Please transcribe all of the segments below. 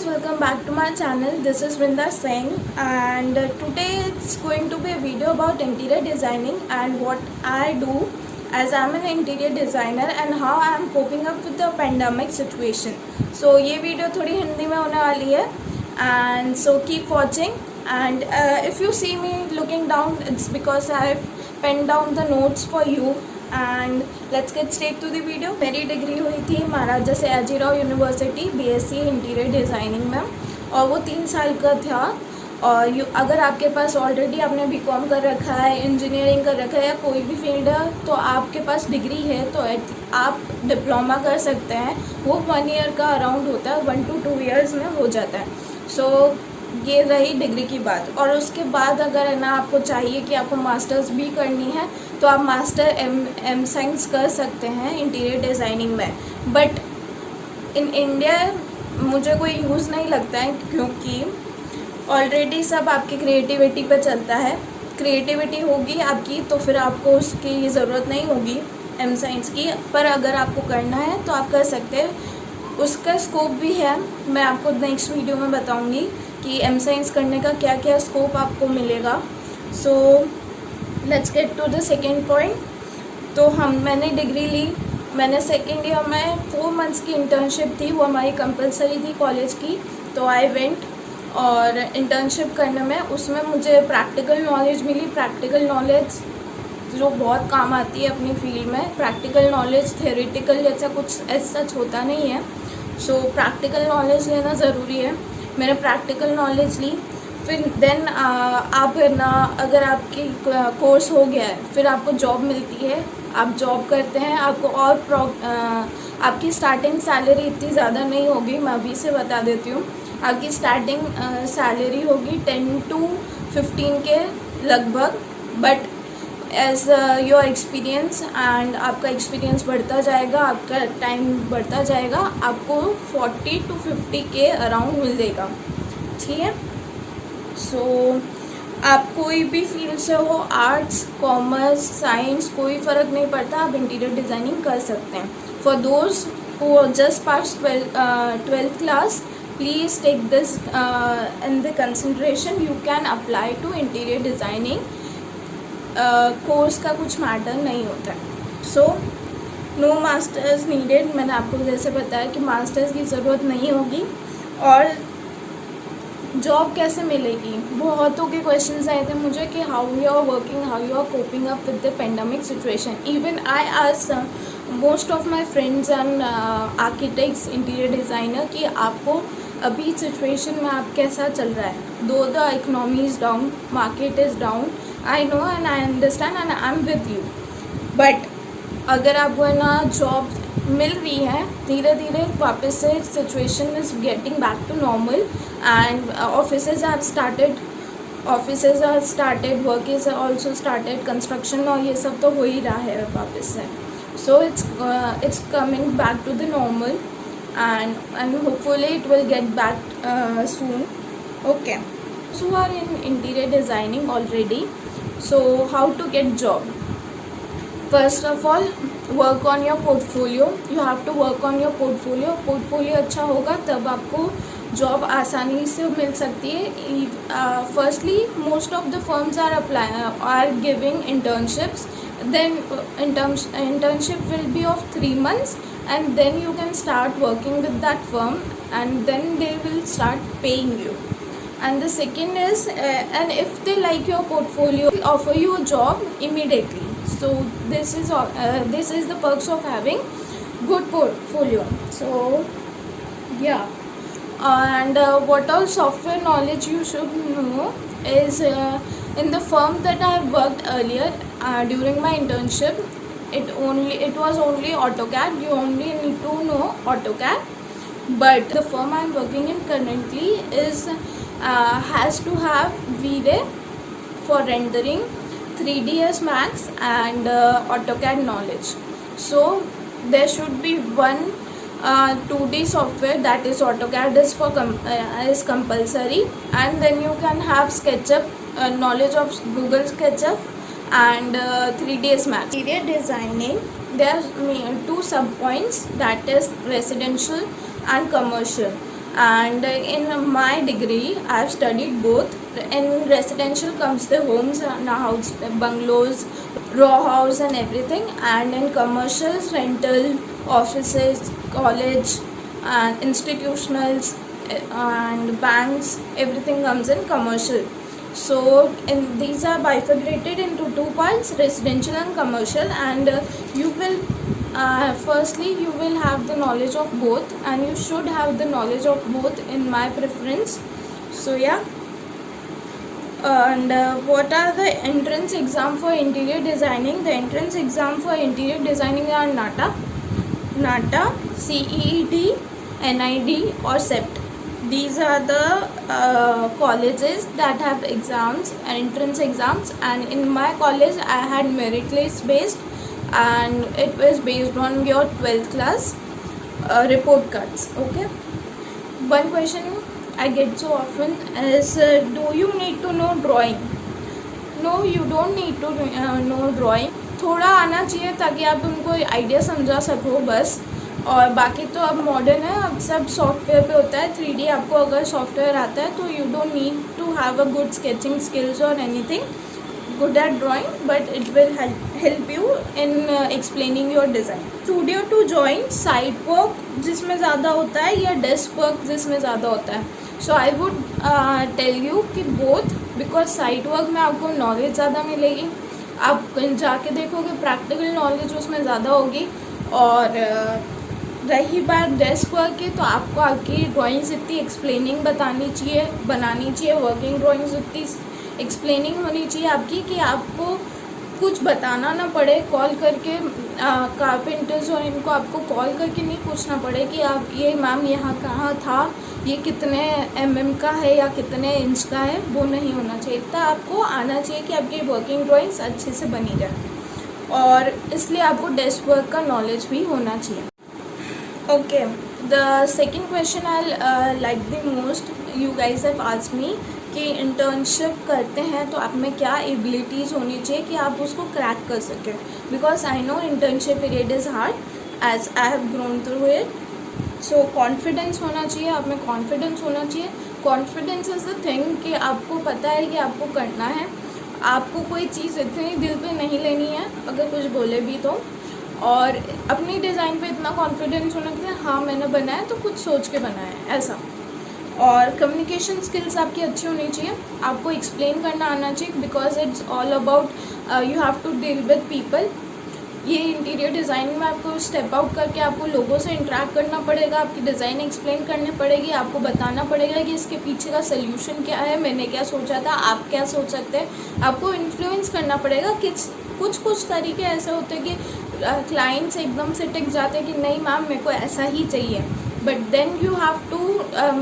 guys, welcome back to my channel. This is Vrinda Singh, and today it's going to be a video about interior designing and what I do as I'm an interior designer and how I'm coping up with the pandemic situation. So ये video थोड़ी हिंदी में होने वाली है, and so keep watching. And if you see me looking down, it's because I've penned down the notes for you. And let's get straight to the video. मेरी degree हुई थी Maharaja Sayajirao university BSc interior designing में, और वो 3 साल का था। और अगर आपके पास ऑलरेडी आपने बीकॉम कर रखा है, इंजीनियरिंग कर रखा है या कोई भी फील्ड है, तो आपके पास डिग्री है तो आप डिप्लोमा कर सकते हैं। वो 1 ईयर का अराउंड होता है, 1 to 2 ईयर्स में हो जाता है। सो ये रही डिग्री की बात। और उसके बाद अगर है ना आपको चाहिए कि आपको मास्टर्स भी करनी है तो आप मास्टर एम साइंस कर सकते हैं इंटीरियर डिज़ाइनिंग में। बट इन इंडिया मुझे कोई यूज़ नहीं लगता है, क्योंकि ऑलरेडी सब आपकी क्रिएटिविटी पे चलता है। क्रिएटिविटी होगी आपकी तो फिर आपको उसकी ज़रूरत नहीं होगी एम साइंस की। पर अगर आपको करना है तो आप कर सकते हैं, उसका स्कोप भी है। मैं आपको नेक्स्ट वीडियो में बताऊंगी कि एम साइंस करने का क्या क्या स्कोप आपको मिलेगा। So let's get to the second point. तो मैंने डिग्री ली, मैंने सेकेंड ईयर में 4 मंथ्स की इंटर्नशिप थी, वो हमारी कंपलसरी थी कॉलेज की। तो आई वेंट और इंटर्नशिप करने में उसमें मुझे प्रैक्टिकल नॉलेज मिली। प्रैक्टिकल नॉलेज जो बहुत काम आती है अपनी फील्ड में। प्रैक्टिकल नॉलेज थ्योरेटिकल जैसा कुछ सच होता नहीं है। सो प्रैक्टिकल नॉलेज लेना ज़रूरी है। मैंने प्रैक्टिकल नॉलेज ली। फिर देन आप ना, अगर आपकी कोर्स हो गया है फिर आपको जॉब मिलती है, आप जॉब करते हैं। आपको और आपकी स्टार्टिंग सैलरी इतनी ज़्यादा नहीं होगी, मैं अभी से बता देती हूँ। आपकी स्टार्टिंग सैलरी होगी 10 to 15 के लगभग। But as your experience and आपका एक्सपीरियंस बढ़ता जाएगा, आपका टाइम बढ़ता जाएगा, आपको 40 to 50 के अराउंड मिल देगा। ठीक है। सो आप कोई भी फील्ड से हो, आर्ट्स, कॉमर्स, साइंस, कोई फ़र्क नहीं पड़ता, आप इंटीरियर डिज़ाइनिंग कर सकते हैं। For those who just pass 12th class, please take this in the consideration. You can apply to interior designing. Course का कुछ मैटर नहीं होता है। So no masters needed. मैंने आपको जैसे बताया कि मास्टर्स की ज़रूरत नहीं होगी। और जॉब कैसे मिलेगी, बहुतों के क्वेश्चंस आए थे मुझे कि how you are working, how you are coping up with the pandemic situation. Even I asked most of my friends and architects, interior designer, कि आपको अभी सिचुएशन में आप कैसा चल रहा है। दो the economy is down, market is down, I know and I understand and I am with you. But अगर आपको है ना जॉब मिल रही है, धीरे धीरे वापस से situation is getting back to normal and offices are started, work is also started, construction और ये सब तो हो ही रहा है वापस से। So it's coming back to the normal and hopefully it will get back soon. Okay, so you are in interior designing already, so how to get job? First of all, work on your portfolio. You have to work on your portfolio. Portfolio अच्छा होगा तब आपको job आसानी से मिल सकती है। Firstly, most of the firms are giving internships. Then internship will be of 3 months, and then you can start working with that firm, and then they will start paying you. And the second is, and if they like your portfolio, they offer you a job immediately. So this is the perks of having good portfolio. So yeah. And what all software knowledge you should know is, in the firm that I worked earlier during my internship, it was only AutoCAD. You only need to know AutoCAD. But the firm I'm working in currently has to have V-Ray for rendering, 3ds Max and AutoCAD knowledge. So there should be one 2D software, that is AutoCAD is compulsory, and then you can have SketchUp, knowledge of Google SketchUp and 3ds Max. Interior designing, there are 2 sub points, that is residential and commercial. and in my degree I have studied both. In residential comes the homes and house, bungalows, row house and everything, and in commercials, rental, offices, college and institutionals and banks, everything comes in commercial. So in these are bifurcated into two parts, residential and commercial, and you will firstly you will have the knowledge of both, and you should have the knowledge of both in my preference. So yeah. And what are the entrance exam for interior designing? The entrance exam for interior designing are NATA, CET, NID or CEPT. These are the colleges that have exams, entrance exams, and in my college I had merit list based, and it was based on your 12th class report cards. Okay. One question I get so often is, do you need to know drawing? No, you don't need to know drawing. थोड़ा आना चाहिए ताकि आप उनको idea समझा सको बस, और बाकी तो अब मॉडर्न है, अब सब सॉफ्टवेयर पे होता है. 3D आपको अगर सॉफ्टवेयर आता है तो you don't need to have a good sketching skills और anything good at drawing, but it will help you in explaining your design. Studio to join, site work जिसमें ज़्यादा होता है या desk work जिसमें ज़्यादा होता है. So I would tell you कि both, because site work में आपको knowledge ज़्यादा मिलेगी, आप जाके देखोगे प्रैक्टिकल नॉलेज उसमें ज़्यादा होगी. और रही बात डेस्क वर्क की, तो आपको आपकी ड्राइंग्स इतनी एक्सप्लेनिंग बनानी चाहिए, वर्किंग ड्राइंग्स उतनी एक्सप्लेनिंग होनी चाहिए आपकी कि आपको कुछ बताना ना पड़े कॉल करके. कारपेंटर्स और इनको आपको कॉल करके नहीं पूछना पड़े कि आप ये मैम यहाँ कहाँ था, ये कितने mm का है या कितने इंच का है, वो नहीं होना चाहिए. इतना आपको आना चाहिए कि आपकी वर्किंग ड्राइंग्स अच्छे से बनी जाए, और इसलिए आपको डेस्क वर्क का नॉलेज भी होना चाहिए. Okay, the second question I like the most, you guys have asked me कि इंटर्नशिप करते हैं तो आप में क्या एबिलिटीज़ होनी चाहिए कि आप उसको क्रैक कर सकें. Because I know internship period is hard as I have grown through it. So confidence होना चाहिए, आप में कॉन्फिडेंस होना चाहिए. कॉन्फिडेंस इज़ द थिंग कि आपको पता है कि आपको करना है, आपको कोई चीज़ इतनी दिल पे नहीं लेनी है अगर कुछ बोले भी तो, और अपनी डिज़ाइन पे इतना कॉन्फिडेंस होना चाहिए हाँ मैंने बनाया तो कुछ सोच के बनाया ऐसा. और कम्युनिकेशन स्किल्स आपकी अच्छी होनी चाहिए, आपको एक्सप्लेन करना आना चाहिए, because it's all about you have to deal with people. ये इंटीरियर डिज़ाइनिंग में आपको स्टेप आउट करके आपको लोगों से इंटरेक्ट करना पड़ेगा, आपकी डिज़ाइन एक्सप्लेन करनी पड़ेगी, आपको बताना पड़ेगा कि इसके पीछे का सोल्यूशन क्या है, मैंने क्या सोचा था, आप क्या सोच सकते हैं. आपको इन्फ्लुएंस करना पड़ेगा कि कुछ तरीके ऐसे होते हैं कि क्लाइंट्स एकदम से टिक जाते हैं कि नहीं मैम मेरे को ऐसा ही चाहिए, but then you have to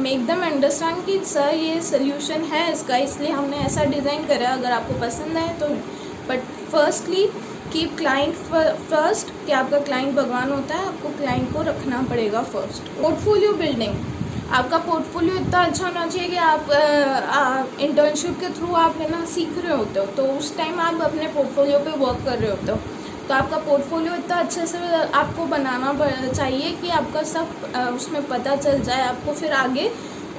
make them understand कि सर ये सोल्यूशन है इसका, इसलिए हमने ऐसा डिज़ाइन करा, अगर आपको पसंद आए तो. But firstly keep client first, कि आपका क्लाइंट भगवान होता है, आपको क्लाइंट को रखना पड़ेगा फर्स्ट. पोर्टफोलियो बिल्डिंग, आपका पोर्टफोलियो इतना अच्छा होना चाहिए कि आप इंटर्नशिप के थ्रू आप है ना सीख रहे होते हो, तो उस टाइम आप अपने पोर्टफोलियो पे वर्क कर रहे होते हो, तो आपका पोर्टफोलियो इतना अच्छे से आपको बनाना चाहिए कि आपका सब उसमें पता चल जाए, आपको फिर आगे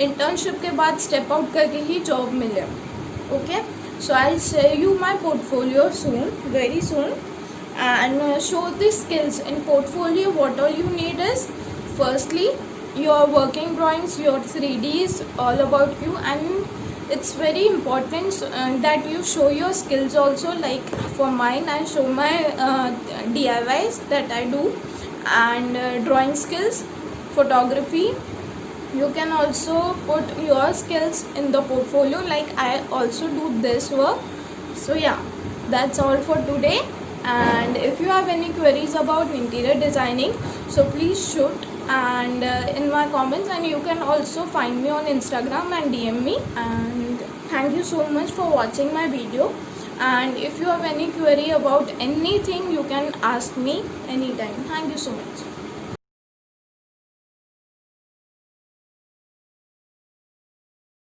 इंटर्नशिप के बाद स्टेप आउट करके ही जॉब मिले. Okay, so I share you my portfolio soon, very soon, and show the skills in portfolio. What all you need is firstly your working drawings, your 3Ds, all about you, and it's very important that you show your skills also. Like for mine I show my DIYs that I do, and drawing skills, photography. You can also put your skills in the portfolio, like I also do this work. So yeah, that's all for today. And if you have any queries about interior designing, so please shoot and in my comments, and you can also find me on Instagram and DM me. And thank you so much for watching my video, and if you have any query about anything you can ask me anytime. Thank you so much.